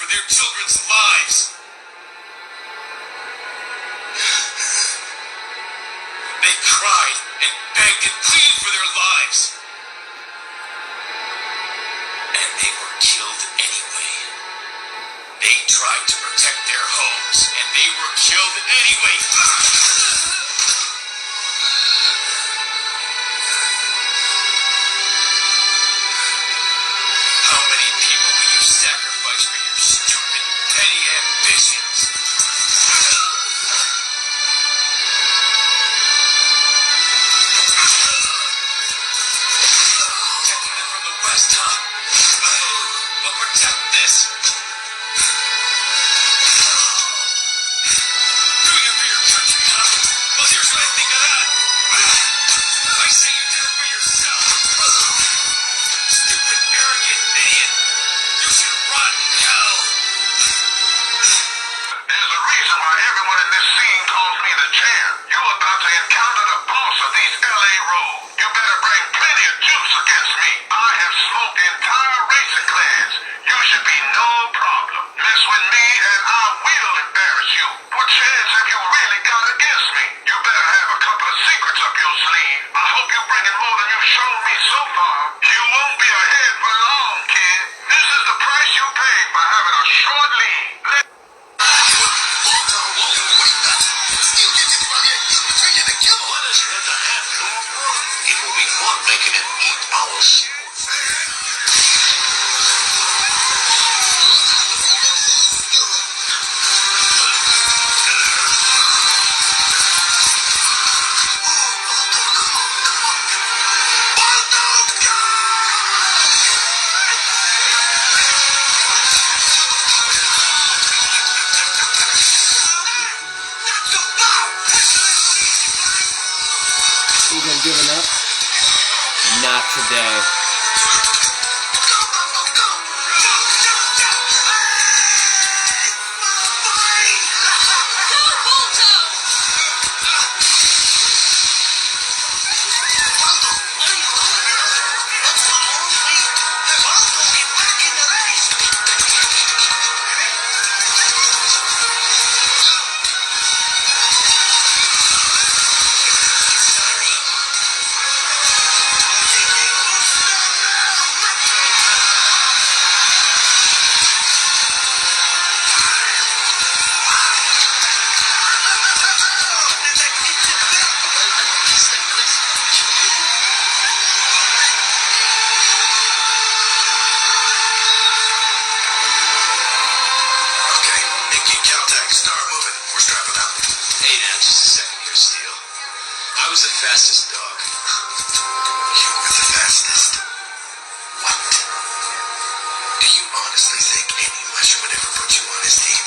for their children's lives. They cried and begged and pleaded for their lives. And they were killed anyway. They tried to protect their homes, and they were killed anyway. How many people will you sacrifice for your stupid, petty ambitions? Protecting them from the West, huh? Well, protect this. Doing it for your country, huh? Well, here's what I think of that. I say you did it for yourself. Stupid, arrogant idiot. You should rot in hell. There's a reason why everyone in this scene calls me the champ. You're about to encounter the boss of these LA roads. You better bring plenty of juice against me. I have smoked entire racing clans. You should be no problem. Mess with me and I will embarrass you. What chance have you really got against me? You better have a couple of secrets up your sleeve. I hope you bring in more than you've shown me so far. You won't be ahead for long, kid. This is the price you pay for having a short lead. What has had to happen? It will be fun making him eat our Even giving up? Not today. I was the fastest dog. You were the fastest. What? Do you honestly think any musher would ever put you on his team?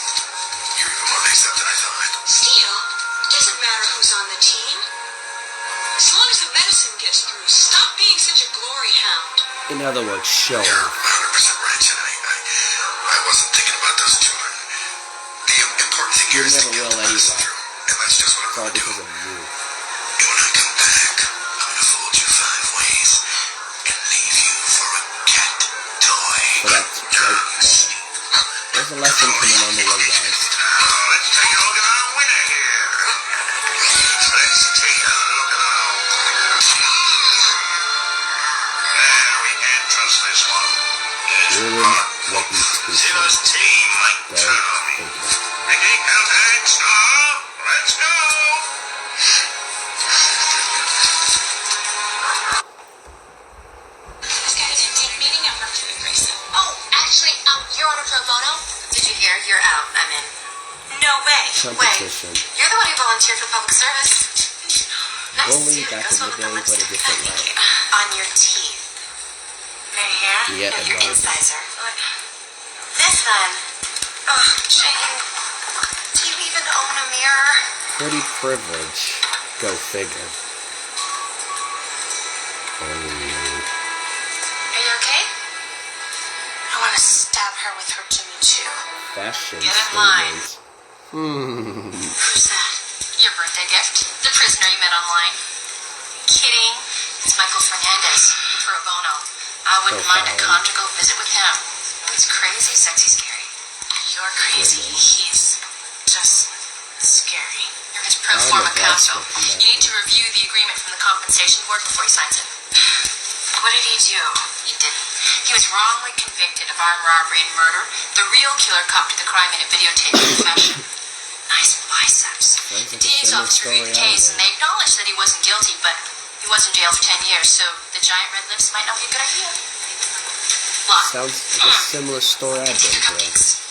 You're even more mixed up than I thought. Steel, it doesn't matter who's on the team. As long as the medicine gets through, stop being such a glory hound. In other words, show You're off. 100% right, Jen. I wasn't thinking about those children. The important thing You here is never to get will the medicine anyway. through. And that's just what It's all I'm going to do. because of you. And when I come back, I'm going to fold you 5 ways and leave you for a cat toy. So that's right there. There's a lesson coming on the way, guys. Let's take a look at our winner here. Let's take a look at our winner. We can't trust this one. Ruined reputation. Zilla's team might Go turn on me. figure. Ricky, contact star. Let's go. This guy didn't take meeting. I'm working with Grayson. Oh, actually, you're on a pro bono? Did you hear? You're out. I'm in. No way. Competition. You're the one who volunteered for public service. Nice Bully suit. back Goes in well the with day, the but a lipstick. different Thank way. you. On your teeth. Right here? Yeah, No, your it was. incisor. This then. Oh, Jane. Do you even own a mirror? Pretty privilege. Go figure. Are you okay? I want to stab her with her Jimmy Choo. Fashion Get in line. statement. Who's that? Your birthday gift? The prisoner you met online? Kidding. It's Michael Fernandez, pro bono. I wouldn't mind a Profiling. conjugal visit with him. He's crazy, sexy, scary. You're crazy. He's just scary. You're his pro Oh, forma my gosh, counsel. that's You need to review the agreement from the compensation board before he signs it. What did he do? He didn't. He was wrongly convicted of armed robbery and murder. The real killer copped the crime in a videotape confession. Nice biceps. Sounds The like a DA's similar office story reviewed the I case, know. and they acknowledged that he wasn't guilty, but he was in jail for 10 years, so the giant red lips might not be a good idea. Look, Sounds like a similar story I've been through. cupcakes.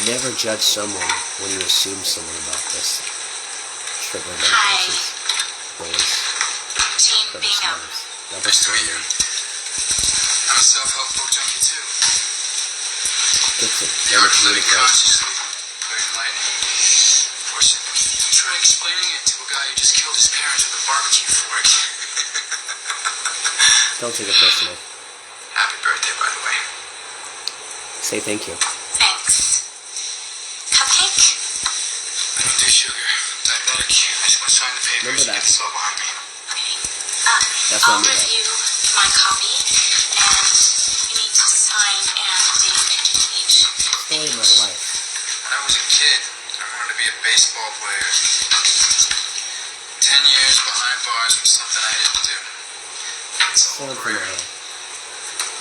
Never judge someone when you assume someone about this. Triple Hi. medications. Bullies. Team Clever Bingo. smiles. Double Nice to meet you. standard. I'm a self-help book junkie too. Gets it. The Never art of living communicate. consciously. Very enlightening. Fortunately, try explaining it to a guy who just killed his parents with a barbecue fork. Don't take it personal. Happy birthday, by the way. Say thank you. Thanks. Cupcake? I don't do sugar. Diabetic. I just want to sign the papers Remember and that. get this all behind me. That's I'll what I mean. review my copy, and you need to sign and date each Story of my page. life. When I was a kid, I wanted to be a baseball player. 10 years behind bars was something I didn't do. It's all Sound over here. familiar.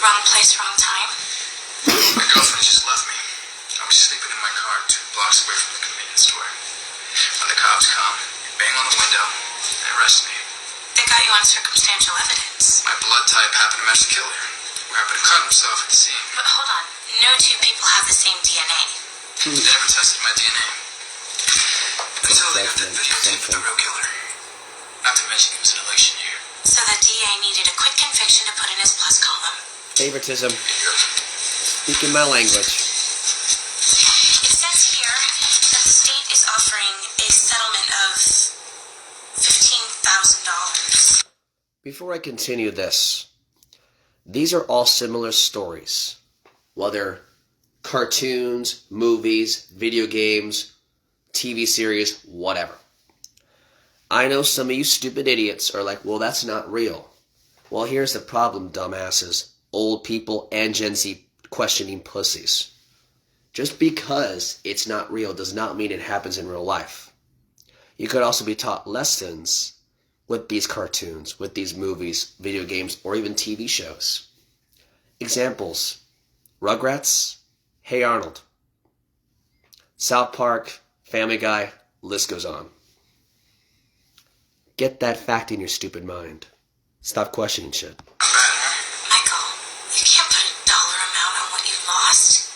Wrong place, wrong time. My girlfriend just left me. I was sleeping in my car 2 blocks away from the convenience store. When the cops come, they bang on the window and arrest me. They got you on circumstantial evidence. My blood type happened to match the killer, who happened to cut himself at the scene. But hold on, no two people have the same DNA. They never tested my DNA. Until they got that Judgment, videotape of the real killer. Not to mention it was an election year. So the DA needed a quick conviction to put in his plus column. Favoritism. Here you go. Speaking my language. It says here that the state is offering a settlement of $15,000. Before I continue this, these are all similar stories. Whether cartoons, movies, video games, TV series, whatever. I know some of you stupid idiots are like, well, that's not real. Well, here's the problem, dumbasses. Old people and Gen Z questioning pussies. Just because it's not real does not mean it happens in real life. You could also be taught lessons with these cartoons, with these movies, video games, or even TV shows. Examples: Rugrats, Hey Arnold, South Park, Family Guy, list goes on. Get that fact in your stupid mind. Stop questioning shit. Not bad, huh? Michael, you can't put a dollar amount on what you lost.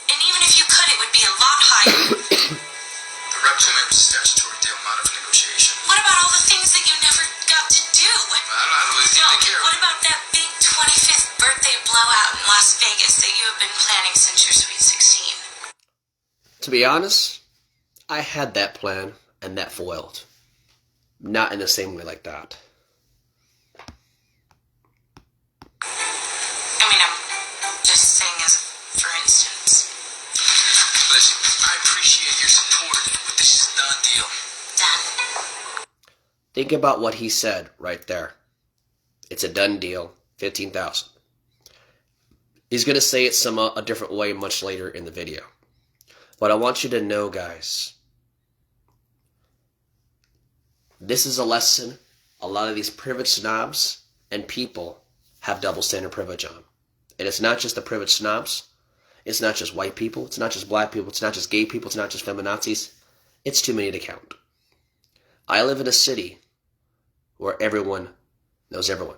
And even if you could, it would be a lot higher. The rep told me it was a statutory deal, not of negotiation. What about all the things that you never got to do? I don't really think No, they care. what about that big 25th birthday blowout in Las Vegas that you have been planning since your Sweet 16? To be honest, I had that plan and that foiled. Not in the same way like that. I mean, I'm just saying as for instance. Listen, I appreciate your support, but this is a done deal. Done. Think about what he said right there. It's a done deal. 15,000. He's going to say it a different way much later in the video. But I want you to know, guys, this is a lesson a lot of these privileged snobs and people have double standard privilege on. And it's not just the privileged snobs. It's not just white people. It's not just black people. It's not just gay people. It's not just feminazis. It's too many to count. I live in a city where everyone knows everyone.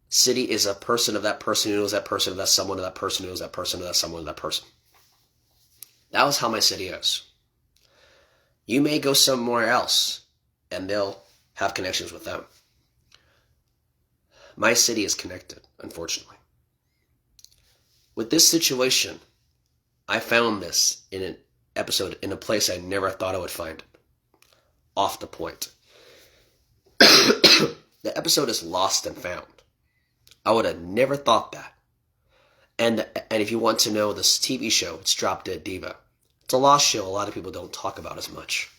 City is a person of that person who knows that person, of that someone of that person who knows that person, of that someone of that person. That was how my city is. You may go somewhere else, and they'll have connections with them. My city is connected, unfortunately. With this situation, I found this in an episode in a place I never thought I would find it. Off the point. The episode is Lost and Found. I would have never thought that. And if you want to know this TV show, it's Drop Dead Diva. It's a lost show a lot of people don't talk about as much.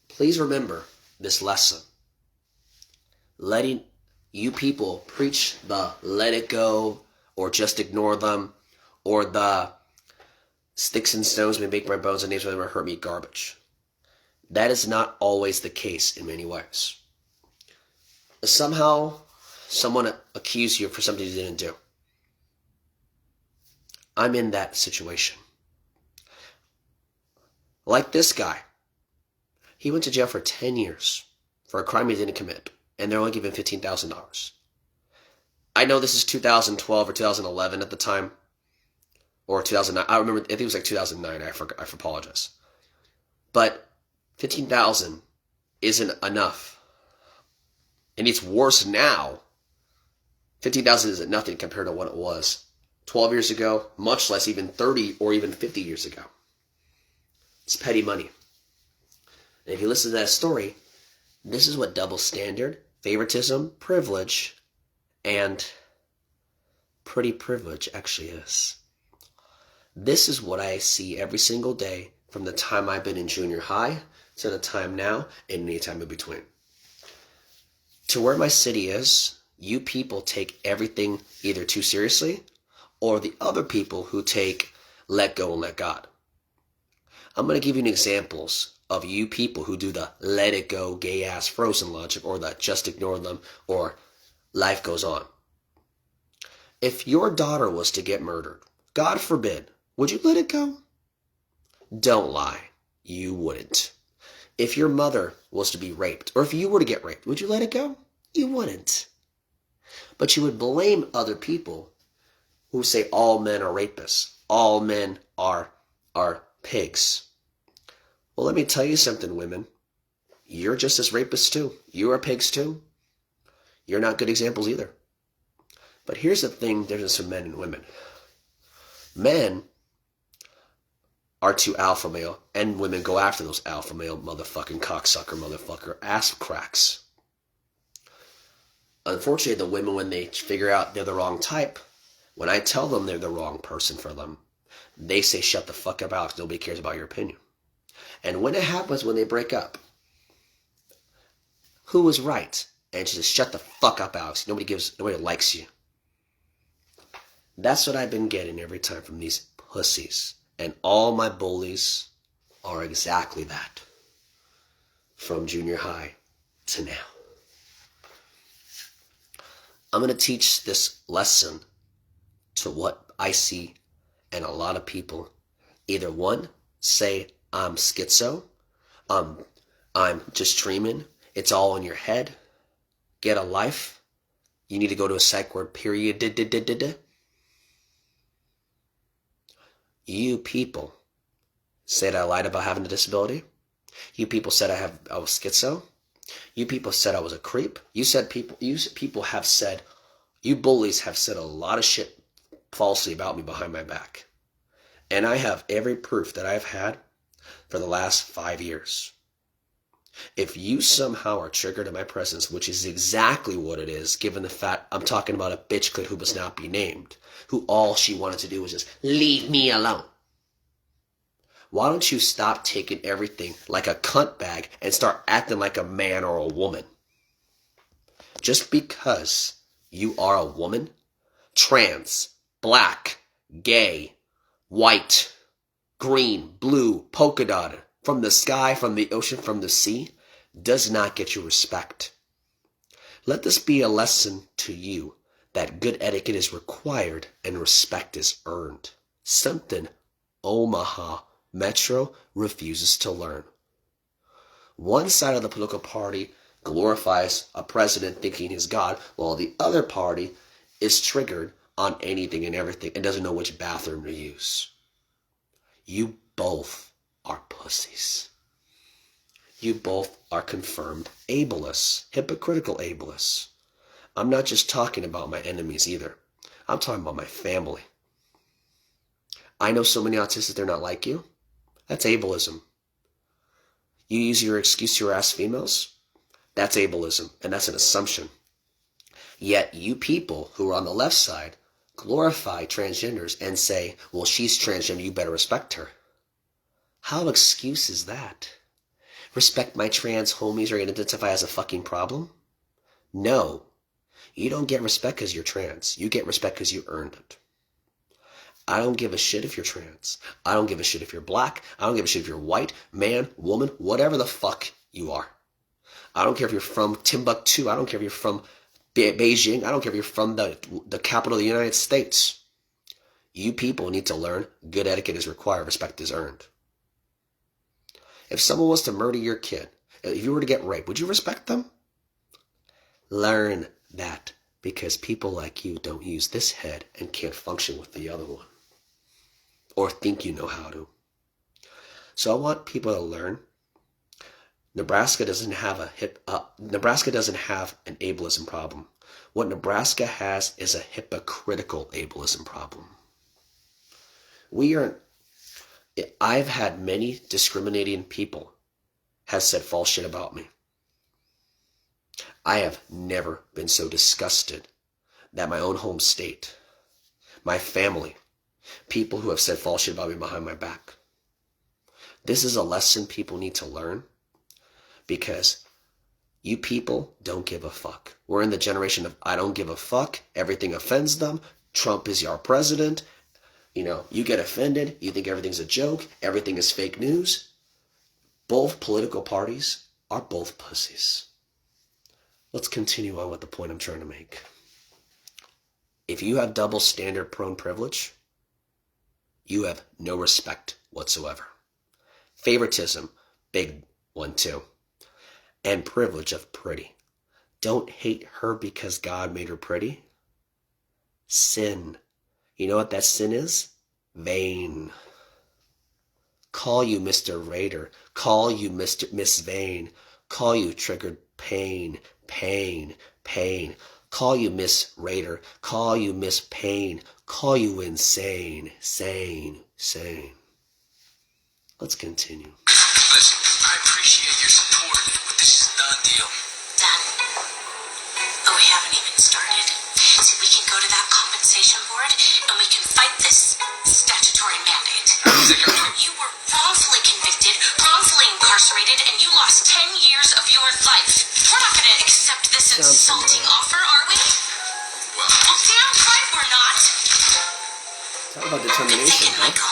Please remember this lesson. Letting You people preach the let it go, or just ignore them, or the sticks and stones may break my bones and names will never hurt me garbage. That is not always the case in many ways. Somehow, someone accused you for something you didn't do. I'm in that situation. Like this guy. He went to jail for 10 years for a crime he didn't commit, and they're only giving $15,000. I know this is 2012 or 2011 at the time, or 2009. I remember, I think it was like 2009. I apologize. But 15,000 isn't enough. And it's worse now. 15,000 isn't nothing compared to what it was 12 years ago, much less even 30 or even 50 years ago. It's petty money. And if you listen to that story, this is what double standard, favoritism, privilege, and pretty privilege actually is. This is what I see every single day from the time I've been in junior high to the time now and any time in between. To where my city is, you people take everything either too seriously or the other people who take let go and let God. I'm going to give you examples of you people who do the let it go gay ass frozen logic or the just ignore them or life goes on. If your daughter was to get murdered, God forbid, would you let it go? Don't lie. You wouldn't. If your mother was to be raped, or if you were to get raped, would you let it go? You wouldn't. But you would blame other people who say all men are rapists. All men are pigs. Well, let me tell you something, women. You're just as rapists too. You are pigs too. You're not good examples either. But here's the thing, difference from men and women. Men are too alpha male, and women go after those alpha male motherfucking cocksucker motherfucker ass cracks. Unfortunately, the women, when they figure out they're the wrong type, when I tell them they're the wrong person for them, they say, shut the fuck up, Alex. Nobody cares about your opinion. And when it happens, when they break up, who was right? And she says, shut the fuck up, Alex. Nobody likes you. That's what I've been getting every time from these pussies. And all my bullies are exactly that. From junior high to now. I'm going to teach this lesson to what I see and a lot of people. Either one, say, I'm schizo, I'm just dreaming, it's all in your head, get a life, you need to go to a psych ward, period. You people said I lied about having a disability. You people said I was schizo. You people said I was a creep. You people have said, you bullies have said a lot of shit falsely about me behind my back. And I have every proof that I've had for the last 5 years. If you somehow are triggered in my presence, which is exactly what it is, given the fact I'm talking about a bitch clit who must not be named, who all she wanted to do was just leave me alone. Why don't you stop taking everything like a cunt bag and start acting like a man or a woman? Just because you are a woman, trans, black, gay, white, green, blue, polka dotted, from the sky, from the ocean, from the sea, does not get you respect. Let this be a lesson to you that good etiquette is required and respect is earned. Something Omaha Metro refuses to learn. One side of the political party glorifies a president thinking he's God, while the other party is triggered on anything and everything and doesn't know which bathroom to use. You both are pussies. You both are confirmed ableists, hypocritical ableists. I'm not just talking about my enemies either. I'm talking about my family. I know so many autistics, they're not like you. That's ableism. You use your excuse to harass females? That's ableism, and that's an assumption. Yet you people who are on the left side glorify transgenders and say, well, she's transgender, you better respect her. How excuse is that? Respect my trans homies or identify as a fucking problem? No. You don't get respect because you're trans. You get respect because you earned it. I don't give a shit if you're trans. I don't give a shit if you're black. I don't give a shit if you're white, man, woman, whatever the fuck you are. I don't care if you're from Timbuktu. I don't care if you're from Beijing. I don't care if you're from the capital of the United States. You people need to learn good etiquette is required, respect is earned. If someone was to murder your kid, if you were to get raped, would you respect them? Learn that, because people like you don't use this head and can't function with the other one. Or think you know how to. So I want people to learn. Nebraska doesn't have an ableism problem. What Nebraska has is a hypocritical ableism problem. I've had many discriminating people have said false shit about me. I have never been so disgusted that my own home state, my family, people who have said false shit about me behind my back. This is a lesson people need to learn, because you people don't give a fuck. We're in the generation of I don't give a fuck. Everything offends them. Trump is your president. You get offended. You think everything's a joke. Everything is fake news. Both political parties are both pussies. Let's continue on with the point I'm trying to make. If you have double standard prone privilege, you have no respect whatsoever. Favoritism, big one too. And privilege of pretty. Don't hate her because God made her pretty. Sin. You know what that sin is? Vain. Call you Mr. Raider. Call you Miss Vain. Call you triggered pain. Call you Miss Raider. Call you Miss Pain. Call you insane. Sane. Let's continue. Listen, I appreciate your support, but this is a done deal. Done. But we haven't even started. See, we can go to that compensation board and we can fight this statutory mandate. You were wrongfully convicted, wrongfully incarcerated, and you lost 10 years of your life. We're not going to accept this insulting offer, are we? Well, Damn right we're not. Talk about determination, Take it, huh? Michael.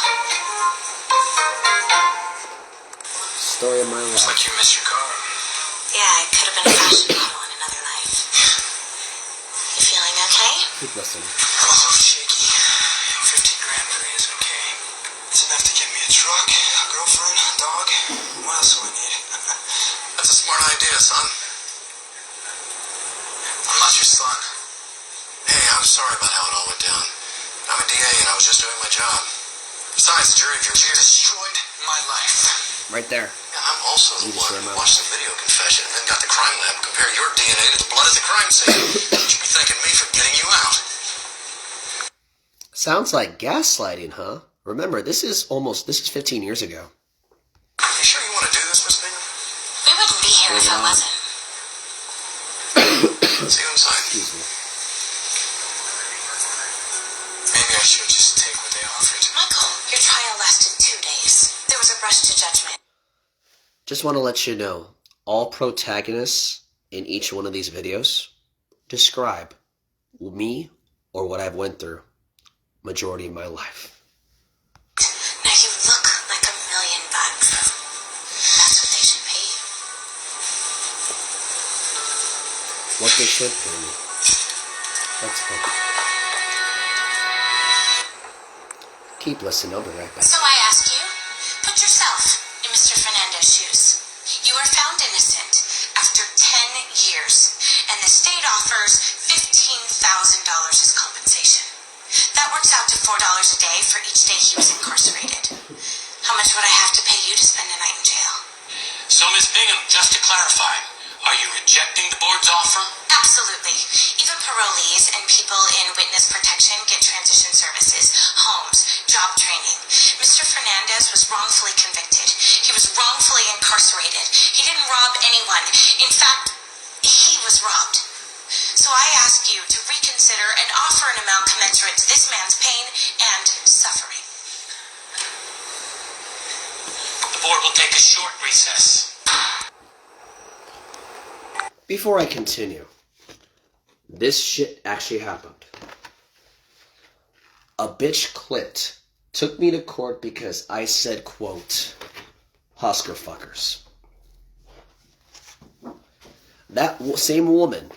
Story of my looks like life. you missed your car. Yeah, it could have been a fashion model in another life. You feeling okay? Keep listening. I'm a little shaky. 15 grand for me is okay. It's enough to get me a truck, a girlfriend, a dog. What else do I need? That's a smart idea, son. I'm not your son. Hey, I'm sorry about how it all went down. I'm a DA and I was just doing my job. Besides, the jury of your peers destroyed my life. Right there. And I'm also the You one destroyed who my watched the video confession and then got the crime lab to compare your DNA to the blood at the crime scene. You should be thanking me for getting you out. Sounds like gaslighting, huh? Remember, this is 15 years ago. You sure you want to do this, Miss Bingham? We wouldn't be here if I wasn't. See you inside. Excuse me. Maybe I should just take what they offered. Michael, your trial lasted 2 days. There was a rush to judgment. Just want to let you know, all protagonists in each one of these videos describe me or what I've went through majority of my life. Now you look like $1 million. That's what they should pay you. What they should pay me. Let's hope. Keep listening, I'll be right back. So I ask you, put yourself in Mr. Fernandez's shoes. You were found innocent after 10 years, and the state offers $15,000 as compensation. That works out to $4 a day for each day he was incarcerated. How much would I have to pay you to spend a night in jail? So, Miss Bingham, just to clarify, are you rejecting the board's offer? Absolutely. Even parolees and people in witness protection get transition services, homes, job training. Mr. Fernandez was wrongfully convicted. He was wrongfully incarcerated. He didn't rob anyone. In fact, he was robbed. So I ask you to reconsider and offer an amount commensurate to this man's pain and suffering. The board will take a short recess. Before I continue, This shit actually happened. A bitch clipped took me to court because I said, quote, Husker fuckers. That same woman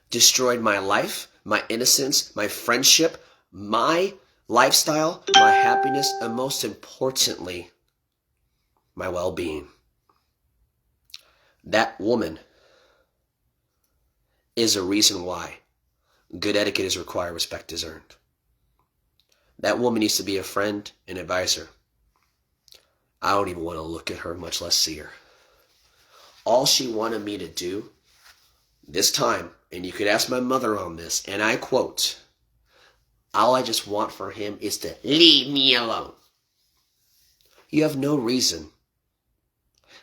destroyed my life, my innocence, my friendship, my lifestyle, my happiness, and most importantly, my well-being. That woman is a reason why good etiquette is required, respect is earned. That woman needs to be a friend and advisor. I don't even want to look at her, much less see her. All she wanted me to do this time, and you could ask my mother on this, and I quote, all I just want for him is to leave me alone. You have no reason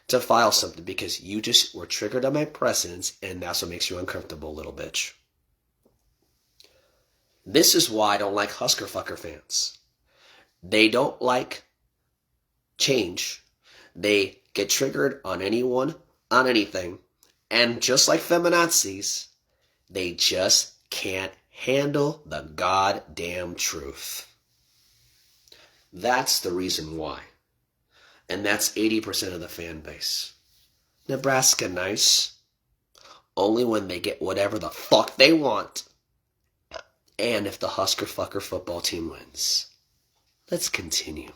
to file something because you just were triggered on my presence, and that's what makes you uncomfortable, little bitch. This is why I don't like Husker fucker fans. They don't like change. They get triggered on anyone, on anything, and just like feminazis, they just can't handle the goddamn truth. That's the reason why. And that's 80% of the fan base. Nebraska nice. Only when they get whatever the fuck they want. And if the Husker fucker football team wins. Let's continue.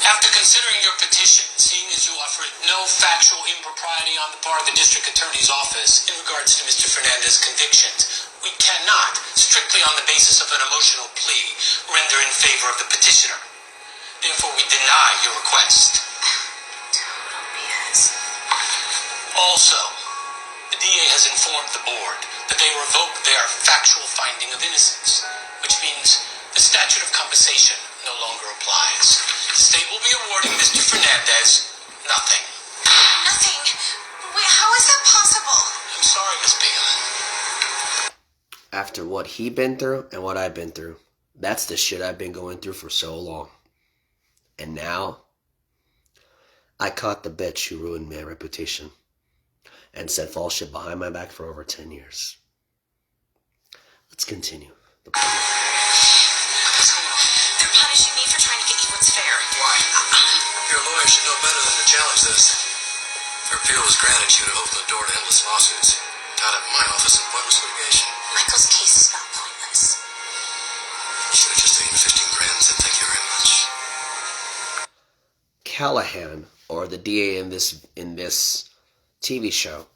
After considering your petition, seeing as you offered no factual impropriety on the part of the district attorney's office in regards to Mr. Fernandez's convictions, we cannot, strictly on the basis of an emotional plea, render in favor of the petitioner. Therefore, we deny your request. Total BS. Also, the DA has informed the board that they revoke their factual finding of innocence, which means the statute of compensation no longer applies. The state will be awarding Mr. Fernandez nothing. Nothing. Wait, how is that possible? I'm sorry, Miss Bingham. After what he been through and what I've been through, that's the shit I've been going through for so long. And now, I caught the bitch who ruined my reputation and said false shit behind my back for over 10 years. Let's continue. They're punishing me for trying to get you what's fair. Why? Your lawyer should know better than to challenge this. If her appeal was granted, she would have opened the door to endless lawsuits. Tied up in my office in pointless litigation. Michael's case is not pointless. Should have just taken 15 grand and said thank you very much. Callahan, or the DA in this TV show,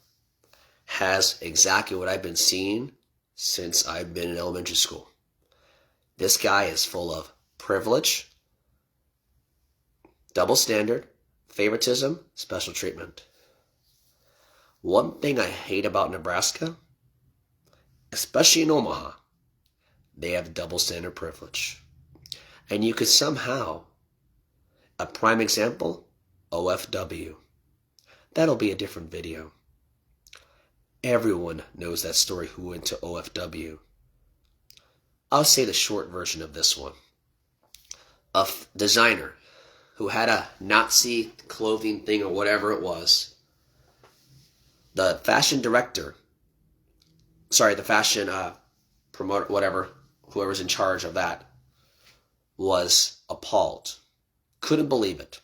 has exactly what I've been seeing since I've been in elementary school. This guy is full of privilege, double standard, favoritism, special treatment. One thing I hate about Nebraska, especially in Omaha, they have double standard privilege. And you could somehow, a prime example, OFW. That'll be a different video. Everyone knows that story who went to OFW. I'll say the short version of this one. A designer who had a Nazi clothing thing or whatever it was. The fashion director, the fashion promoter, whatever, whoever's in charge of that, was appalled. Couldn't believe it.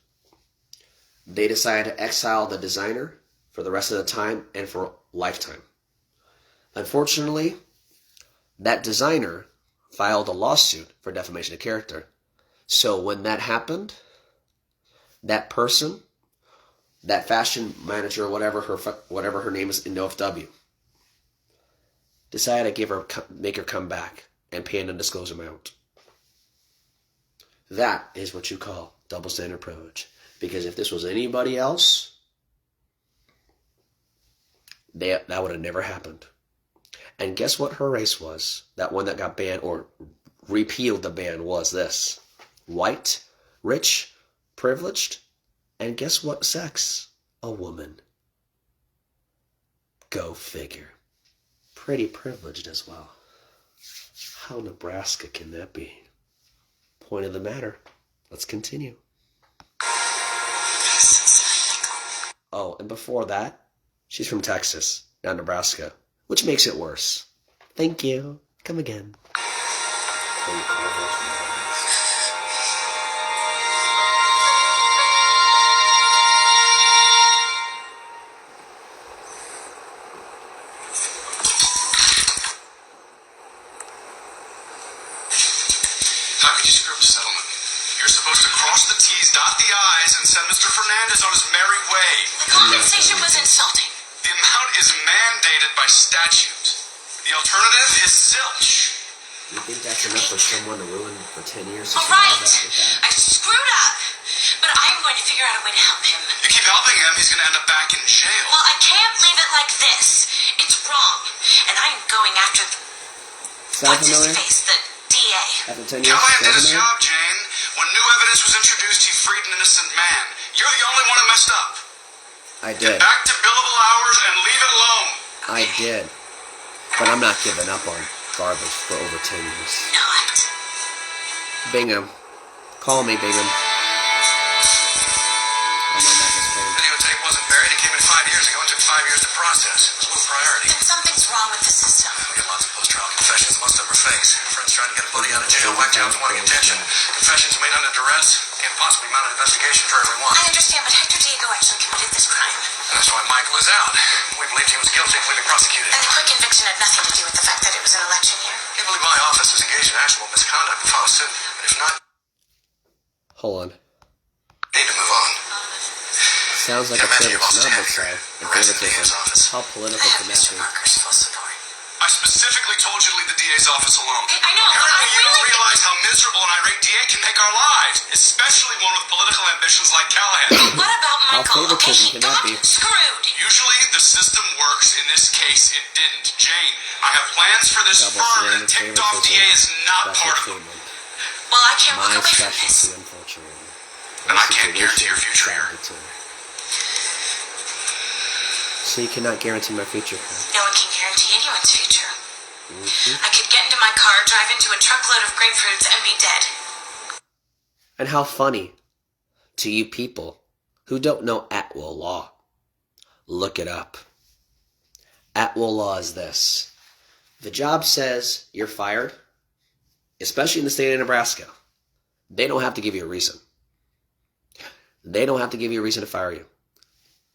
They decided to exile the designer for the rest of the time and for lifetime. Unfortunately, that designer filed a lawsuit for defamation of character. So when that happened, that person, that fashion manager, whatever her name is in OFW, decided to make her come back and pay an undisclosed amount. That is what you call double standard privilege. Because if this was anybody else, that would have never happened. And guess what her race was? That one that got banned or repealed the ban was this. White, rich, privileged, and guess what sex? A woman. Go figure. Pretty privileged as well. How Nebraska can that be? Point of the matter. Let's continue. Oh, and before that, she's from Texas, not Nebraska, which makes it worse. Thank you. Come again. How could you screw up the settlement? You're supposed to cross the T's, dot the I's, and send Mr. Fernandez on his merry way. The compensation was insulting. The amount is mandated by statute. The alternative is zilch. You think that's enough for someone to ruin for 10 years? All right, I screwed up, but I'm going to figure out a way to help him. You keep helping him, he's going to end up back in jail. Well, I can't leave it like this. It's wrong, and I am going after the... Sound What's his familiar? face? The DA. After 10 years? Callahan did Sound his familiar? job, Jane. When new evidence was introduced, he freed an innocent man. You're the only one who messed up. I did. Back to billable hours and leave it alone. I did. But I'm not giving up on garbage for over 10 years. Not. Bingham. Call me, Bingham. I'm on that this phone. Videotape wasn't buried. It came in 5 years ago and took 5 years to process. It was a low priority. Then something's wrong with the system. We got lots of post-trial confessions. Most of them are fakes. Friends trying to get a buddy out of jail. Whack jobs wanting attention. Confessions made under duress. Can't possibly mount an investigation for everyone. I understand, but Hector Diego actually committed this crime. And that's why Michael is out. We believed he was guilty until he was prosecuted. And the quick conviction had nothing to do with the fact that it was an election year. I believe my office is engaged in actual misconduct and file suit. But if not, Hold on. need to move on. Sounds like a favorite snub would say. And favoritism. How political I have can that Mr. be? Parker's full support. I specifically told you to leave the DA's office alone. I know, but I Apparently you don't really... realize how miserable an irate DA can make our lives, especially one with political ambitions like Callahan. What about How Michael? Okay, favoritism he can that got be? screwed. Usually the system works. In this case, it didn't. Jane, I have plans for this Double firm, and a standard ticked off DA is not Special part of them. treatment. Well, I can't My walk away from this. specialty, unfortunately. And I can't guarantee your future here. So you cannot guarantee my future. No one can guarantee anyone's future. Mm-hmm. I could get into my car, drive into a truckload of grapefruits, and be dead. And how funny to you people who don't know at-will law. Look it up. At-will law is this. The job says you're fired, especially in the state of Nebraska. They don't have to give you a reason. They don't have to give you a reason to fire you.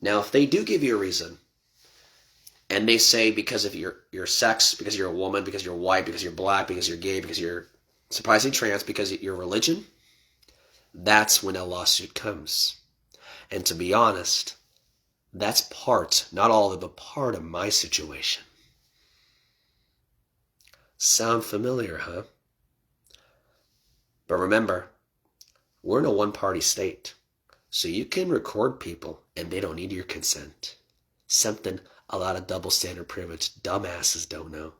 Now, if they do give you a reason, and they say because of your sex, because you're a woman, because you're white, because you're black, because you're gay, because you're surprisingly trans, because of your religion, that's when a lawsuit comes. And to be honest, that's part, not all of it, but part of my situation. Sound familiar, huh? But remember, we're in a one-party state, so you can record people and they don't need your consent. Something a lot of double standard privilege dumbasses don't know.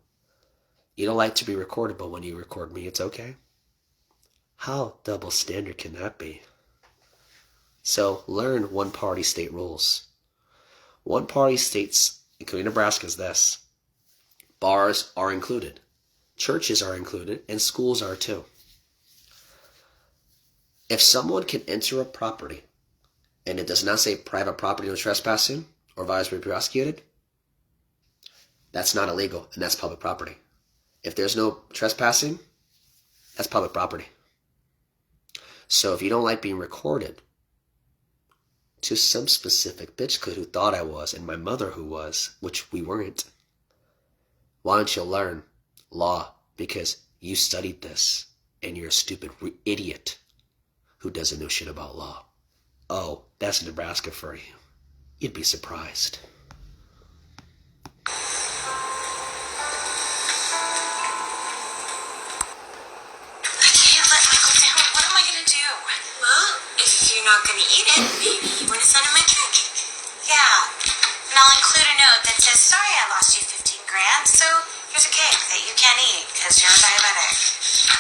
You don't like to be recorded, but when you record me, it's okay? How double standard can that be? So learn one-party state rules. One-party states, including Nebraska, is this. Bars are included. Churches are included, and schools are too. If someone can enter a property and it does not say private property no trespassing or violence will be prosecuted, that's not illegal and that's public property. If there's no trespassing, that's public property. So if you don't like being recorded, to some specific bitch kid who thought I was and my mother who was, which we weren't, why don't you learn law? Because you studied this and you're a stupid idiot who doesn't know shit about law. Oh, that's Nebraska for you. You'd be surprised. I can't let Michael down. What am I going to do? Well, if you're not going to eat it, maybe you want to send him a cake. Yeah. And I'll include a note that says, sorry I lost you 15 grand, so here's a cake that you can't eat because you're diabetic.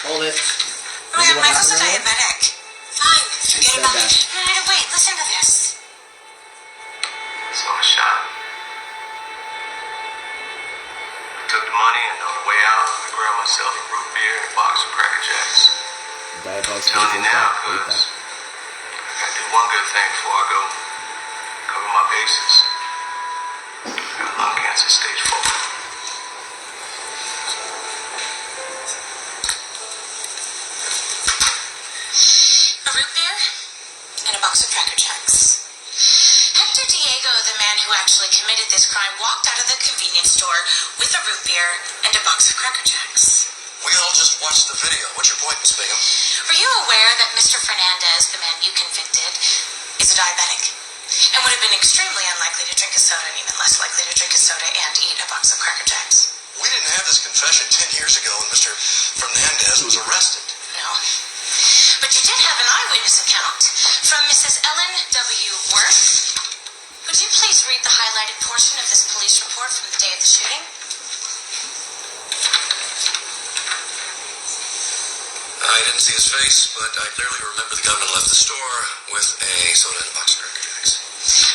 Hold it. Oh my God, Michael's a diabetic. Fine, forget about it. No, wait, listen to this. So I shot. I took the money and on the way out, I grabbed myself a root beer and a box of Cracker Jacks. Diabetes I'm telling you now, eat cuz that. I gotta do one good thing before I go. Cover my bases. I got lung cancer stage 4. crime walked out of the convenience store with a root beer and a box of Cracker Jacks. We all just watched the video. What's your point, Miss Bingham? Were you aware that Mr. Fernandez, the man you convicted, is a diabetic? And would have been extremely unlikely to drink a soda and even less likely to drink a soda and eat a box of Cracker Jacks? We didn't have this confession 10 years ago when Mr. Fernandez was arrested. No. But you did have an eyewitness account from Mrs. Ellen W. Worth. Would you please read the highlighted portion of this police report from the day of the shooting? I didn't see his face, but I clearly remember the gunman left the store with a soda and a box of Cracker Jacks.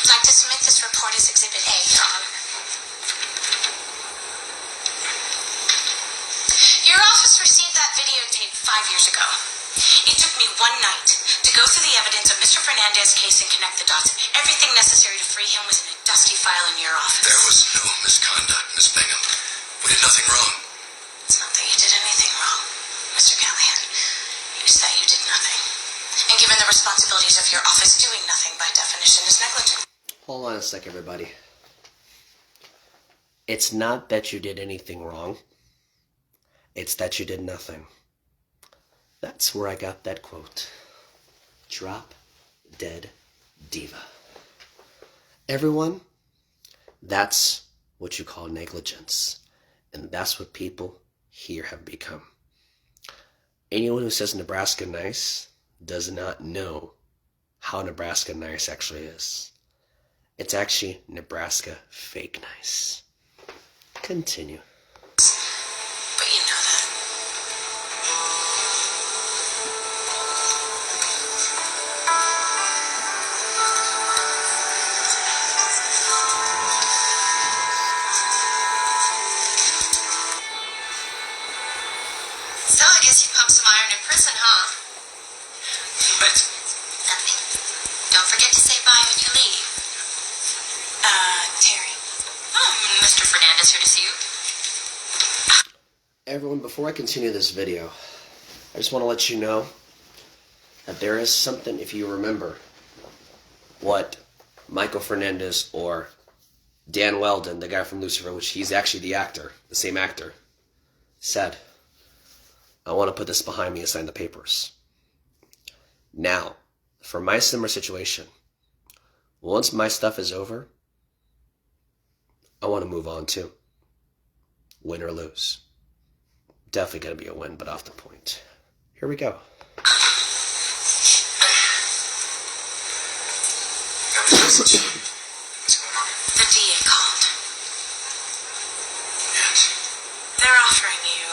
I'd like to submit this report as Exhibit A, Your Honor. Your office received that videotape 5 years ago. It took me one night to go through the evidence of Mr. Fernandez's case and connect the dots. Everything necessary to free him was in a dusty file in your office. There was no misconduct, Miss Bingham. We did nothing wrong. It's not that you did anything wrong, Mr. Callahan. It's that you did nothing. And given the responsibilities of your office, doing nothing by definition is negligent. Hold on a sec, everybody. It's not that you did anything wrong. It's that you did nothing. That's where I got that quote. Drop dead diva. Everyone, that's what you call negligence. And that's what people here have become. Anyone who says Nebraska nice does not know how Nebraska nice actually is. It's actually Nebraska fake nice. Continue. But you know that. So I guess you pumped some iron in prison, huh? What? Nothing. Don't forget to say bye when you leave. Terry. Oh, Mr. Fernandez here to see you. Everyone, before I continue this video, I just want to let you know that there is something, if you remember what Michael Fernandez or Dan Weldon, the guy from Lucifer, which he's actually the actor, the same actor, said, I want to put this behind me and sign the papers. Now, for my similar situation, once my stuff is over, I want to move on too. Win or lose. Definitely going to be a win, but off the point. Here we go. Got a message. What's going on? The DA called. Yes. They're offering you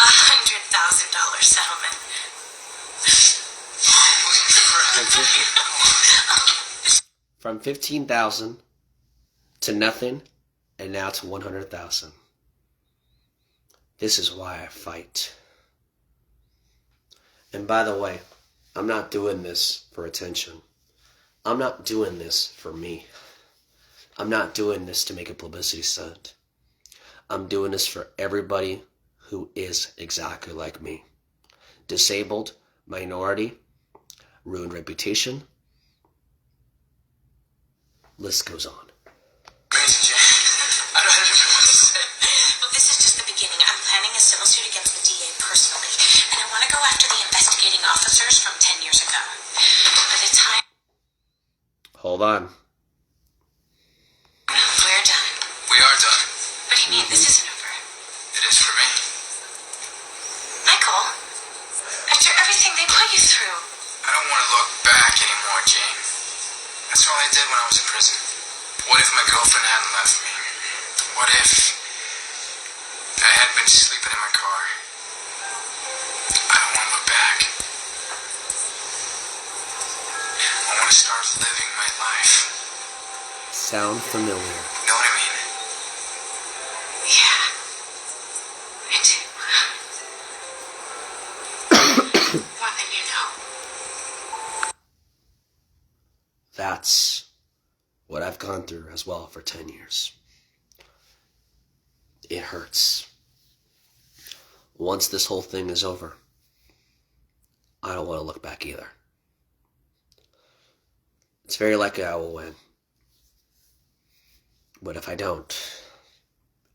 $100,000 settlement. From 15,000 to nothing, and now to 100,000. This is why I fight. And by the way, I'm not doing this for attention. I'm not doing this for me. I'm not doing this to make a publicity stunt. I'm doing this for everybody who is exactly like me. Disabled, minority, ruined reputation. List goes on. Crazy, Jay. I don't know what to say. Well, this is just the beginning. I'm planning a civil suit against the DA personally, and I want to go after the investigating officers from 10 years ago. By the time Hold on. we're done. We are done. What do you mean this isn't over? It is for me. Michael, after everything they put you through, I don't want to look back anymore, Jane. That's all I did when I was in prison. What if my girlfriend hadn't left me? What if I had been sleeping in my car? I don't want to look back. I want to start living my life. Sound familiar? You know what I mean? yeah, I do. More than you know. That's what I've gone through as well for 10 years. It hurts. Once this whole thing is over, I don't want to look back either. It's very likely I will win. But if I don't,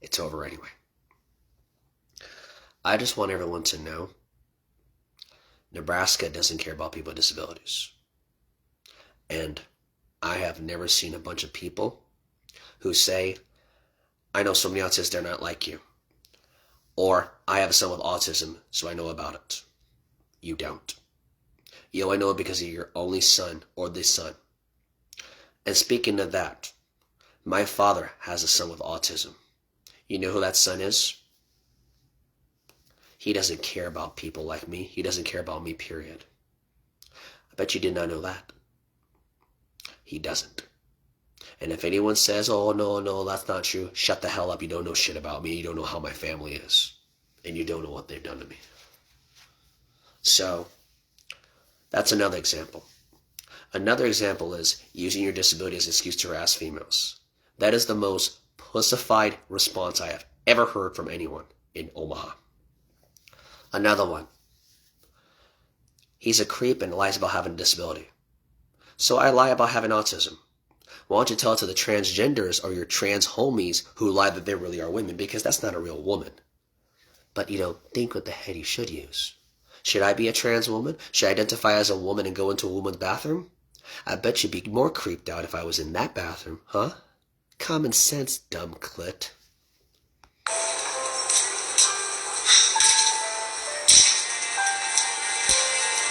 it's over anyway. I just want everyone to know Nebraska doesn't care about people with disabilities. And I have never seen a bunch of people who say, I know so many autists, they're not like you. Or, I have a son with autism, so I know about it. You don't. You only know it because you're your only son or the son. And speaking of that, my father has a son with autism. You know who that son is? He doesn't care about people like me. He doesn't care about me, period. I bet you did not know that. He doesn't. And if anyone says, oh, no, that's not true, shut the hell up. You don't know shit about me. You don't know how my family is. And you don't know what they've done to me. So, that's another example. Another example is using your disability as an excuse to harass females. That is the most pussified response I have ever heard from anyone in Omaha. Another one. He's a creep and lies about having a disability. So I lie about having autism. Why don't you tell it to the transgenders or your trans homies who lie that they really are women, because that's not a real woman. But, think what the head you should use. Should I be a trans woman? Should I identify as a woman and go into a woman's bathroom? I bet you'd be more creeped out if I was in that bathroom, huh? Common sense, dumb clit.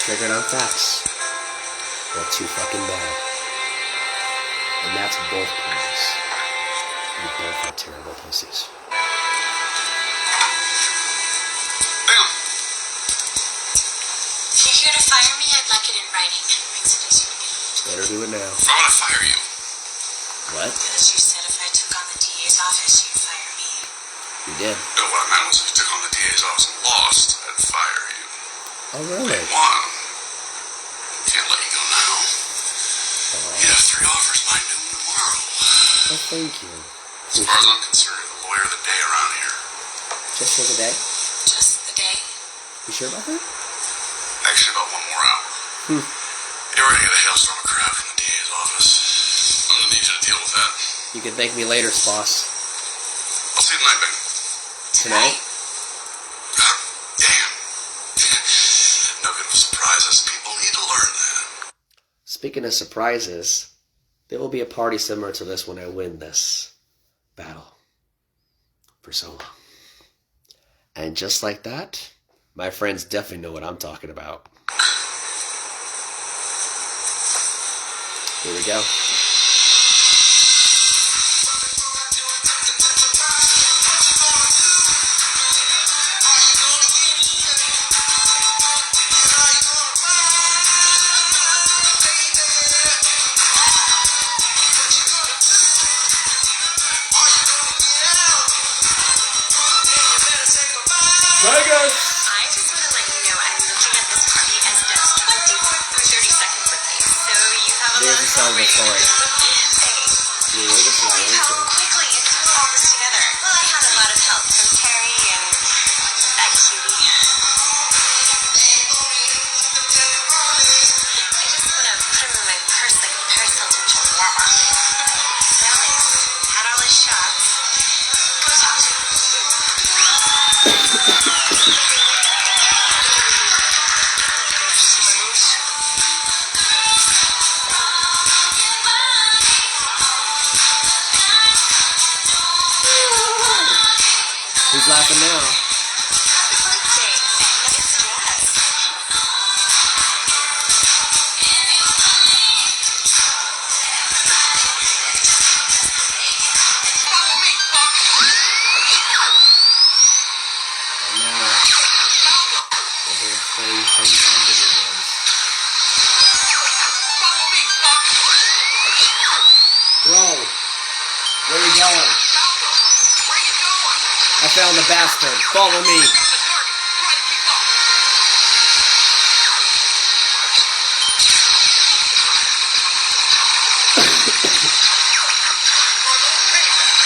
Triggered on facts. Well, too fucking bad. And that's both parties. You both are terrible pussies. If you're here to fire me, I'd like it in writing. Makes it easier to get out. Better do it now. If I'm gonna fire you, What? Because you said if I took on the DA's office, you'd fire me. You did. no, what I meant was if you took on the DA's office and lost, I'd fire you. Oh, really? Won. Can't let you go now. You have 3 offers by noon tomorrow. Oh, thank you. As far as I'm concerned, you're the lawyer of the day around here. Just for the day? Just the day. You sure about that? Actually, about 1 more hour. You're ready to get a hailstorm of crap from the DA's office. I'm gonna need you to deal with that. You can thank me later, boss. I'll see you tonight, baby. Tonight? Damn. No good with surprises. People need to learn that. Speaking of surprises, there will be a party similar to this when I win this battle for so long. And just like that, my friends definitely know what I'm talking about. Here we go. Vegas! I just want to let you know I'm looking at this party as Doug's 24th through 32nd birthday, so you have a There's lot the of celebratory. Hey, You wait a how second. quickly you threw all this together. Well, I had a lot of help from Terry and that cutie. I just want to put him in my purse like Paris Hilton shawarma. Well, he's had all his shots. Go talk to him. See my moves? Who's laughing now? Happy birthday. Nice dress. Follow me, fuck. And now, we're here playing some video games. Follow me, fuck. Bro, where are you going? Where you going? I found the bastard. Follow me. Got the target. Try to keep up. For a little payback.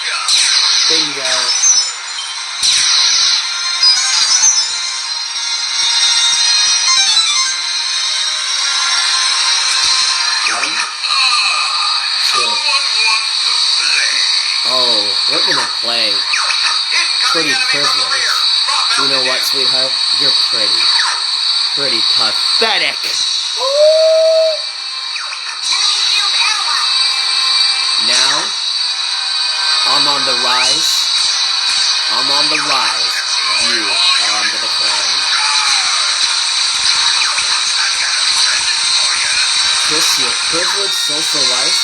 Gotcha. Bingo. we're gonna play pretty privileged. You know what, sweetheart? You're pretty. Pretty pathetic. Now, I'm on the rise. I'm on the rise. You are on the decline. Kiss your privileged social life,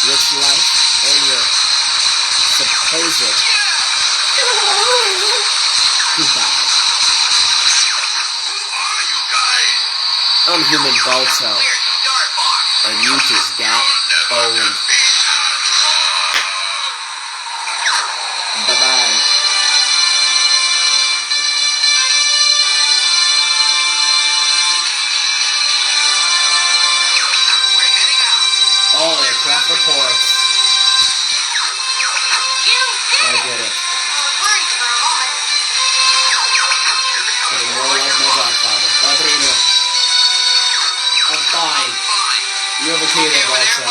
rich life, and your supposed goodbye. I'm Human Balto, and you just got owned. Bye-bye. All aircraft reports. I get it. Getting more like my godfather. Padrino. I'm fine. You're the kid of Balto.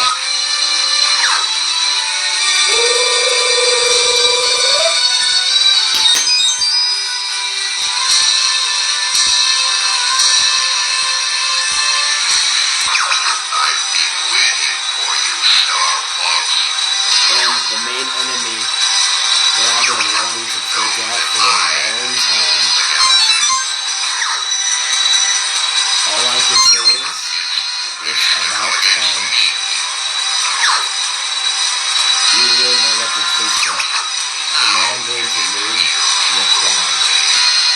The main enemy that I've been wanting to take out for a long time. All I can say is, it's about time. You ruined my reputation, and now I'm going to ruin your pride.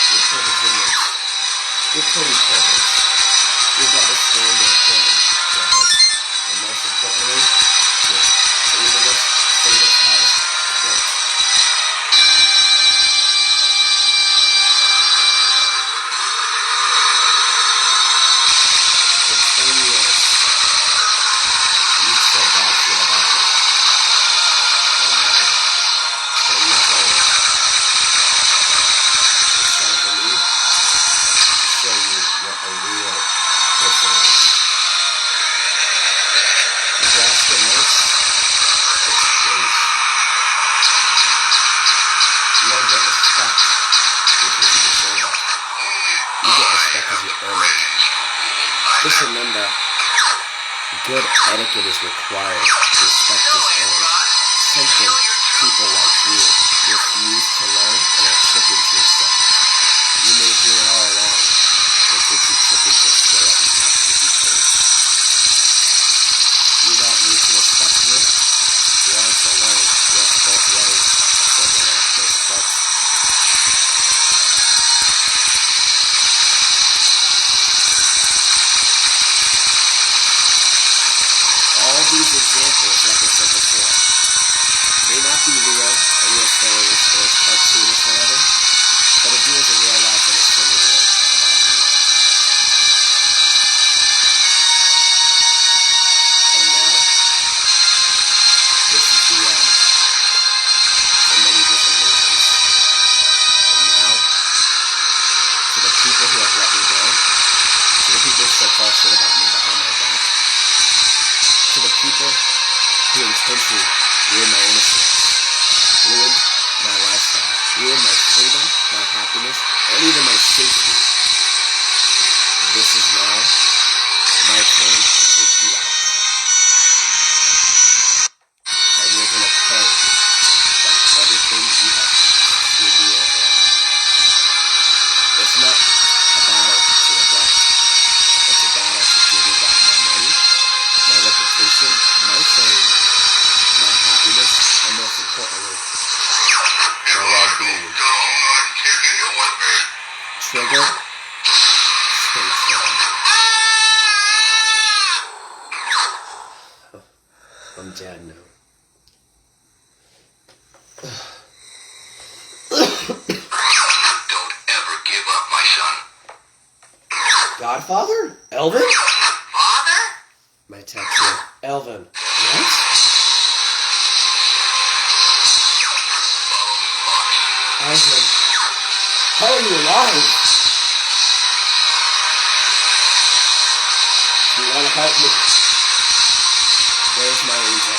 You're pretty dreamers. You're pretty privileged. You got to stand your thing, brothers. And most importantly, you're ableist. Just remember, good etiquette is required. Respect is earned. Something people like you refuse to learn and are chicken to yourself. You may hear it all along, but if you chicken to straight up and positively think. You want me to respect you? You want to learn what's both ways, so then I'll take fucks. These examples, like I said before, may not be real stories or cartoonish, whatever, but it deals in real life in a similar way about me. And now, this is the end, for many different reasons. And now, to the people who have let me down, to the people who said false shit about me behind my back, to the people who intentionally ruined my innocence, ruined my lifestyle, ruined my freedom, my happiness, and even my safety. This is now my turn to take you out. And you're going to pay back everything you have screwed me over on. It's not a battle to the death. It's a battle to give me back my money, my reputation, my fame, my happiness, and most importantly, my well-being. Trigger, stay triggered. I'm dead now. Don't ever give up, my son. Godfather? Elvin? Father? My tattoo. Elvin. What? Elvin. How are you alive? You want to help me? There's my angel.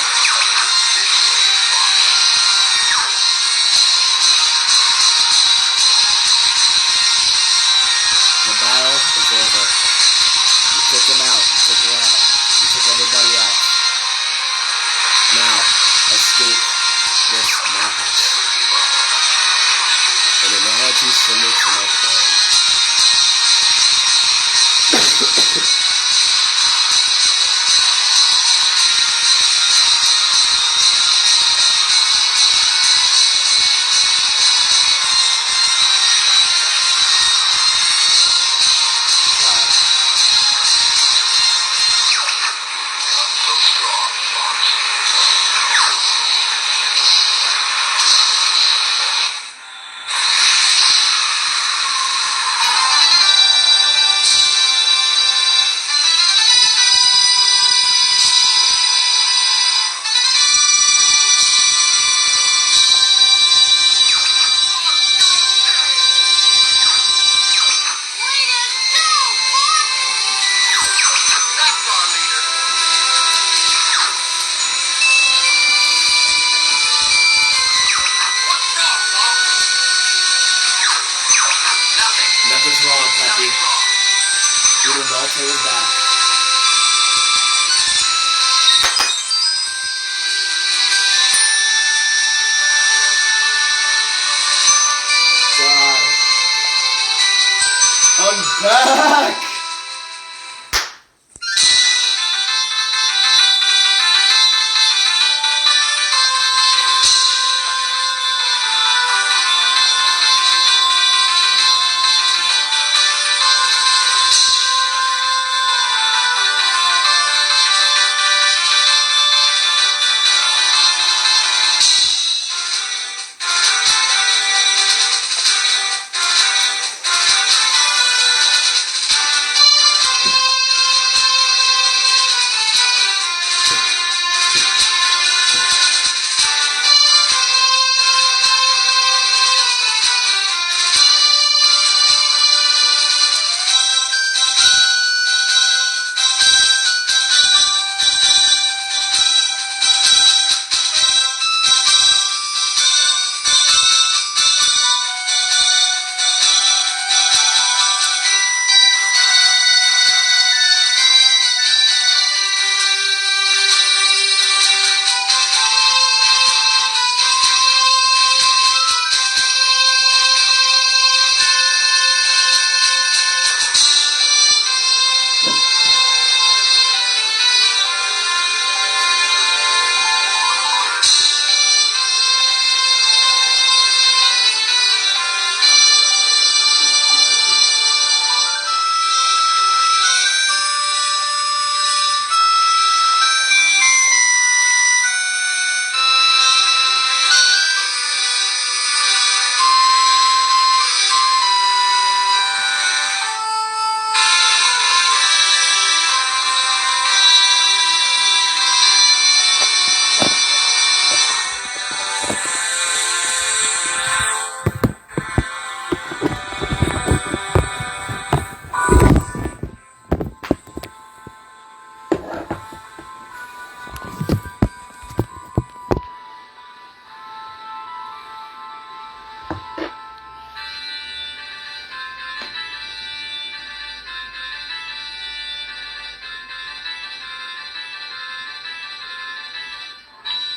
Alter is back. God. I'm back!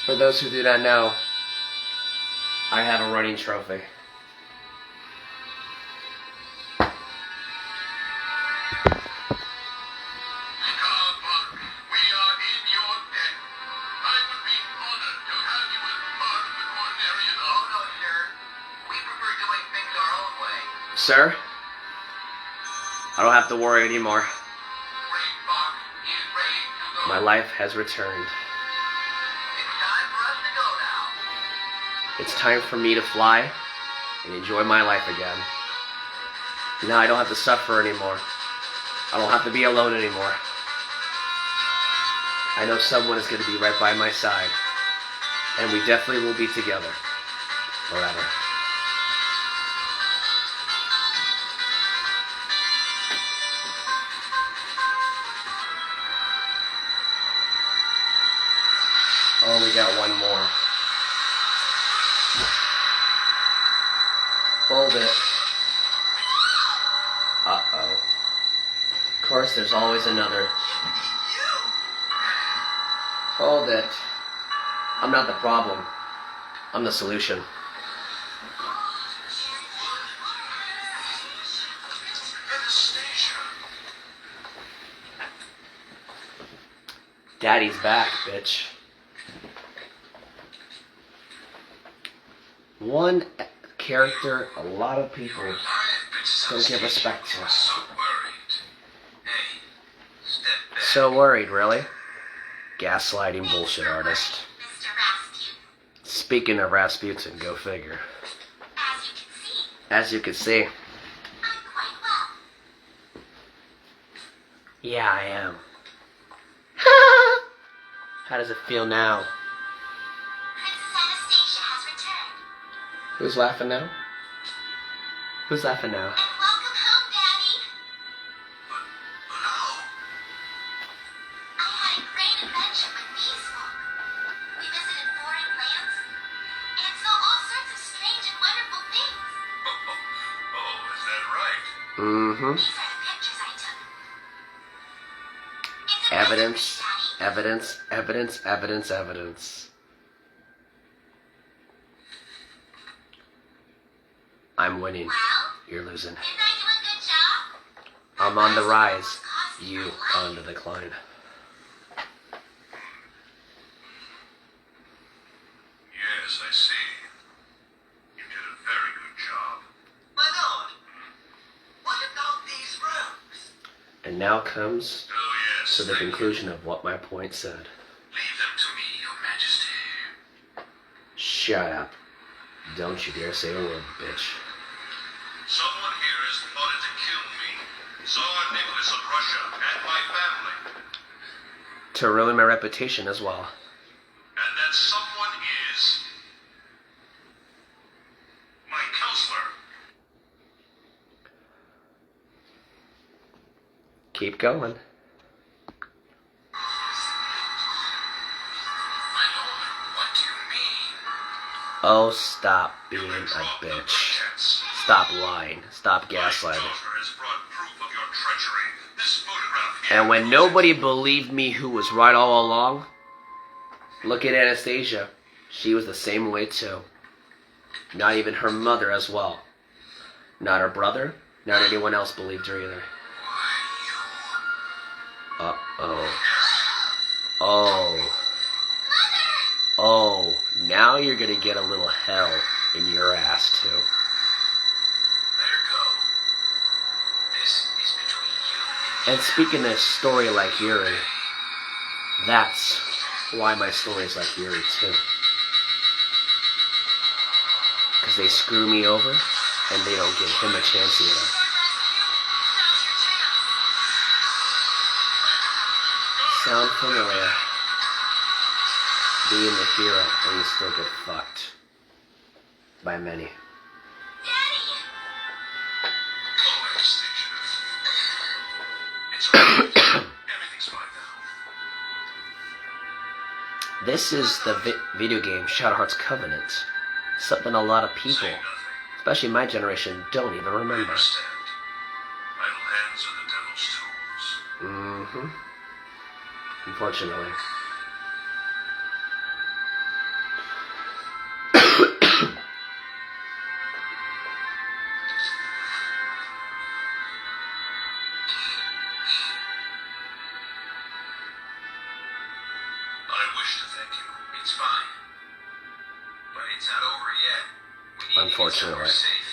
For those who do not know, I have a running trophy. Carl Park, we are in your debt. I would be honored to have you as part of the Cornerian. Oh, no, sir. We prefer doing things our own way. Sir, I don't have to worry anymore. Great Fox is ready to go. My life has returned. It's time for us to go now. It's time for me to fly and enjoy my life again. Now I don't have to suffer anymore. I don't have to be alone anymore. I know someone is going to be right by my side. And we definitely will be together. Forever. Oh, we got one more. Hold it. Uh-oh. Of course, there's always another. Hold it. I'm not the problem. I'm the solution. Daddy's back, bitch. One character a lot of people don't give respect to. So worried. Hey, step back. So worried, really? Gaslighting bullshit artist. Mr. Rasputin. Speaking of Rasputin, go figure. As you can see, As you can see, I'm quite well. yeah, I am. How does it feel now? Princess Anastasia has returned. Who's laughing now? Who's laughing now? And welcome home, Daddy. No. I had a great adventure with these folk. We visited foreign lands and saw all sorts of strange and wonderful things. Oh, is that right? Mm-hmm. These are the pictures I took. Evidence, evidence, evidence, evidence, evidence. I'm winning. You're losing. I'm on the rise. You on the decline. Yes, I see. You did a very good job. My lord, what about these rooms? And now comes Oh, yes. to the thank you. conclusion of what my point said. Leave them to me, Your Majesty. Shut up. Don't you dare say a word, bitch. Someone here has plotted to kill me, Tsar Nicholas of Russia, and my family. To ruin my reputation as well. And that someone is my counselor. Keep going. My lord, what do you mean? Oh, stop being You a withdraw the bitch. pretense. Stop lying. Stop My gaslighting. daughter has brought proof of your treachery. This photograph. And when nobody believed me who was right all along, look at Anastasia. She was the same way too. Not even her mother as well. Not her brother, not anyone else believed her either. Uh-oh. Oh. Oh, now you're gonna get a little hell in your ass too. Let her go. This is between you And speaking of story like Yuri, that's why my story is like Yuri too. Because they screw me over, and they don't give him a chance either. Sound familiar? Being the hero, and you still get fucked. By many. Go, Anastasia. It's all right. Everything's fine now. This is the video game Shadowheart's Covenant. Something a lot of people, Say nothing. especially my generation, don't even I remember. understand. Idle hands are the devil's tools. Mm-hmm. Unfortunately. I wish to thank you. It's fine. But it's not over yet. We need to get Unfortunately. somewhere safe.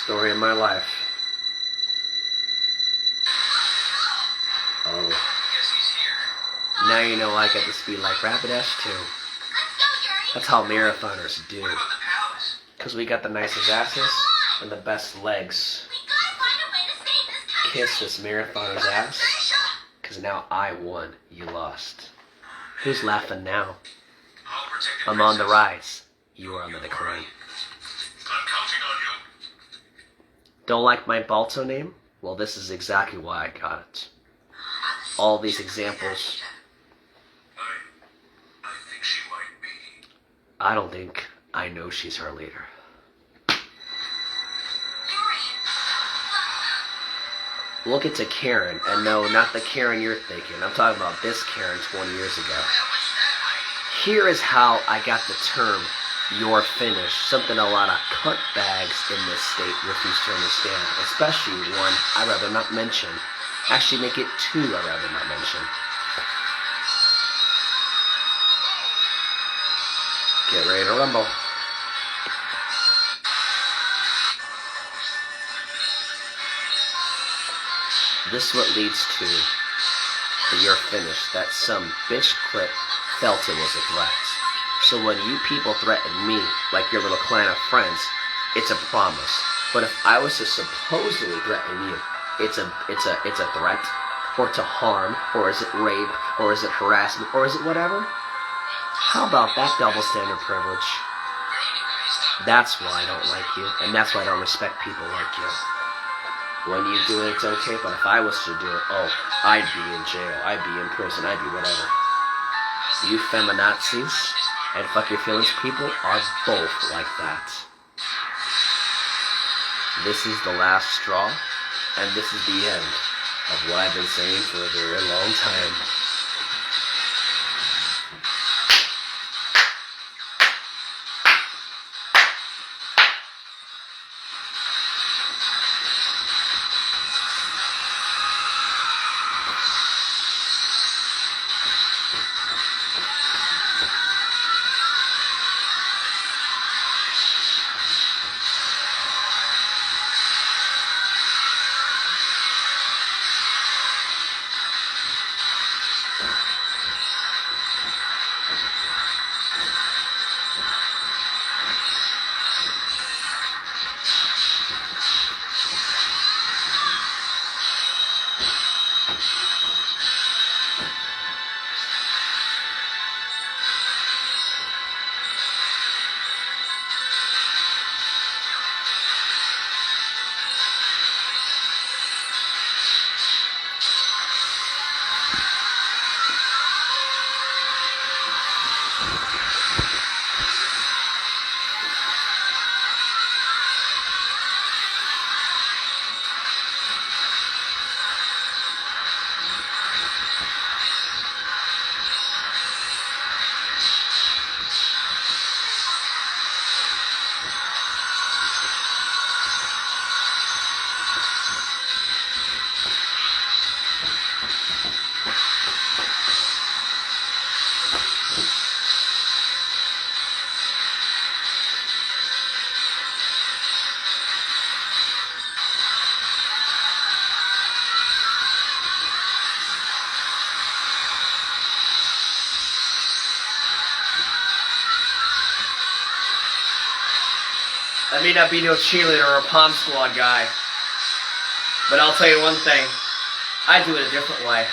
Story of my life. Oh. Guess he's here. Now you know I get to speed like Rapidash too. That's how marathoners do. What about the palace? Because we got the nicest asses and the best legs. Kiss this marathoner's ass. Because now I won, you lost. Who's laughing now? I'll protect the I'm on the princess. rise. You are on the decline. I'm counting on you. Don't like my Balto name? Well, this is exactly why I got it. All these examples, I think she might be. I don't think I know she's her leader. Look into Karen, and no, not the Karen you're thinking. I'm talking about this Karen 20 years ago. Here is how I got the term, "you're finished," something a lot of cuntbags in this state refuse to understand, especially one I'd rather not mention. Actually, make it two I'd rather not mention. Get ready to rumble. This is what leads to the "you're finished," that some bitch clip felt it was a threat. So when you people threaten me, like your little clan of friends, it's a promise. But if I was to supposedly threaten you, it's a threat, or to harm, or is it rape, or is it harassment, or is it whatever? How about that double standard privilege? That's why I don't like you, and that's why I don't respect people like you. When you do it, it's okay, but if I was to do it, oh, I'd be in jail, I'd be in prison, I'd be whatever. You feminazis and fuck your feelings people are both like that. This is the last straw, and this is the end. of what I've been saying for a very long time. I may not be no cheerleader or a Pom Squad guy, but I'll tell you one thing, I do it a different way.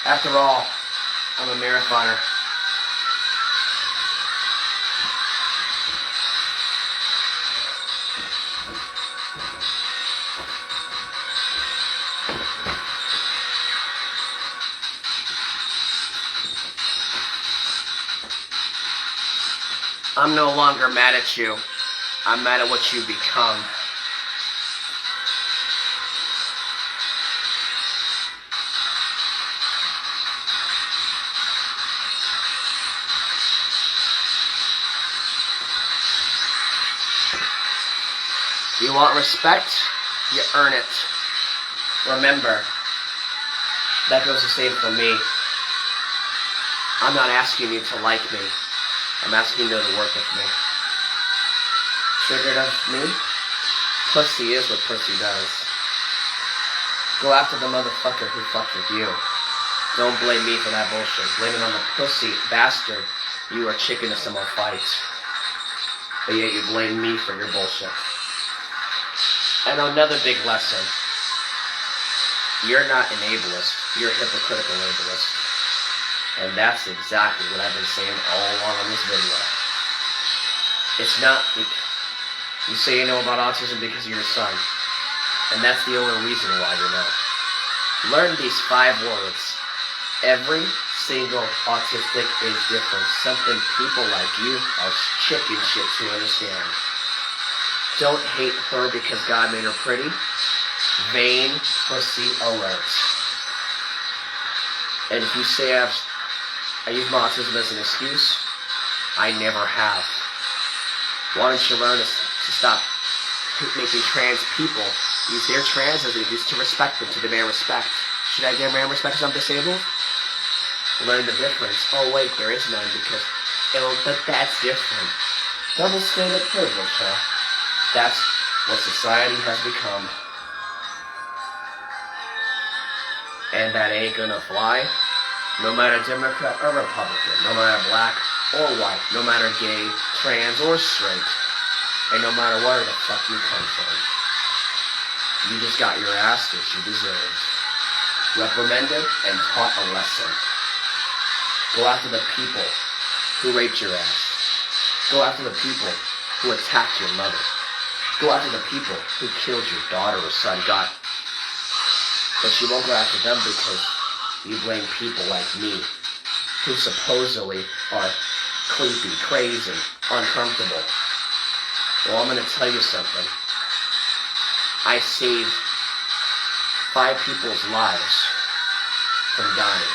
After all, I'm a marathoner. I'm no longer mad at you. I'm mad at what you become. You want respect? You earn it. Remember, that goes the same for me. I'm not asking you to like me. I'm asking you to work with me. Triggered of me? Pussy is what pussy does. Go after the motherfucker who fucked with you. Don't blame me for that bullshit. Blame it on the pussy bastard you are chicken to someone fight. But yet you blame me for your bullshit. And another big lesson. You're not an ableist. You're a hypocritical ableist. And that's exactly what I've been saying all along in this video. It's not... You say you know about autism because of your son. And that's the only reason why you know. Learn these 5 words. Every single autistic is different. Something people like you are chicken shit to understand. Don't hate her because God made her pretty. Vain pussy alert. And if you say I use my autism as an excuse, I never have. Why don't you learn to stop making trans people use their trans as an excuse to respect them, to demand respect? Should I demand respect because I'm disabled? Learn the difference. Oh wait, there is none because, but that's different. Double standard privilege, huh? That's what society has become. And that ain't gonna fly. No matter Democrat or Republican, no matter black or white, no matter gay, trans or straight, and no matter where the fuck you come from. You just got your ass that you deserved. Reprimanded and taught a lesson. Go after the people who raped your ass. Go after the people who attacked your mother. Go after the people who killed your daughter or son. God. But you won't go after them because you blame people like me, who supposedly are creepy, crazy, uncomfortable. Well, I'm going to tell you something. I saved 5 people's lives from dying.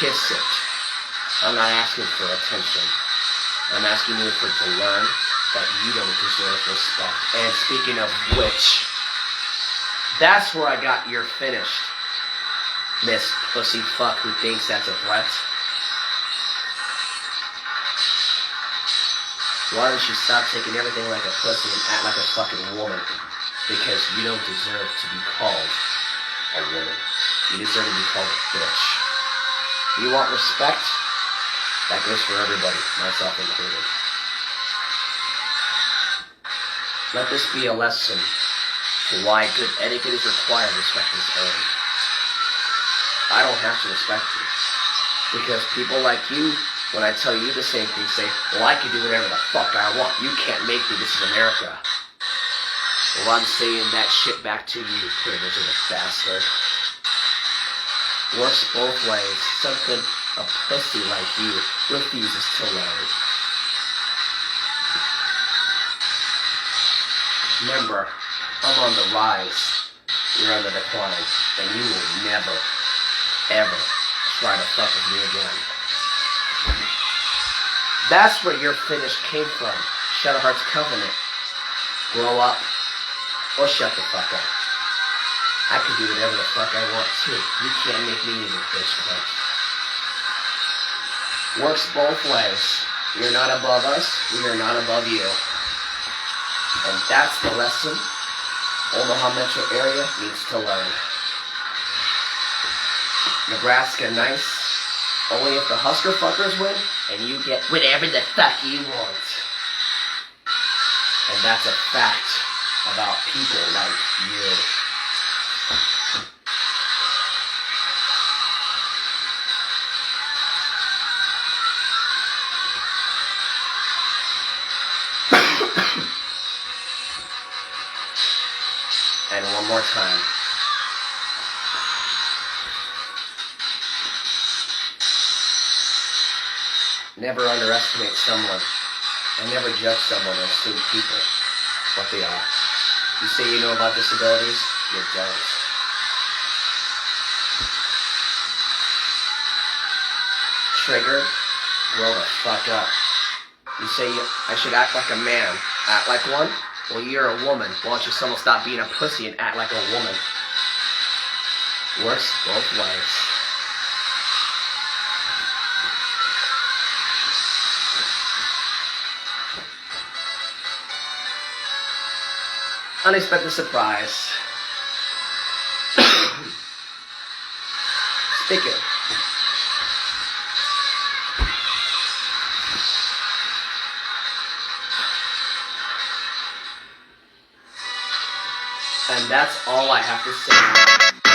Kiss it. I'm not asking for attention. I'm asking you to learn that you don't deserve respect. And speaking of which, that's where I got your finished, Miss Pussy Fuck who thinks that's a threat. Why don't you stop taking everything like a pussy and act like a fucking woman? Because you don't deserve to be called a woman. You deserve to be called a bitch. You want respect? That goes for everybody, myself included. Let this be a lesson to why good etiquette is required, respect is earned. I don't have to respect you. Because people like you, when I tell you the same thing, say, well, I can do whatever the fuck I want. You can't make me. This is America. Well, I'm saying that shit back to you, critters of a bastard. Works both ways. Something a pussy like you refuses to learn. Remember, I'm on the rise. You're on the decline. And you will never, ever try to fuck with me again. That's where your finish came from. Shadowheart's Covenant. Grow up or shut the fuck up. I can do whatever the fuck I want too. You can't make me either, bitch cunt. Works both ways. You're not above us, we are not above you. And that's the lesson Omaha metro area needs to learn. Nebraska nice, only if the Husker fuckers win and you get whatever the fuck you want. And that's a fact about people like you. And one more time. Never underestimate someone, and never judge someone or assume people what they are. You say you know about disabilities, you don't. Trigger, grow the fuck up. You say I should act like a man, act like one? Well, you're a woman. Why don't you someone stop being a pussy and act like a woman? Works both ways. Unexpected surprise. Speaking. And that's all I have to say.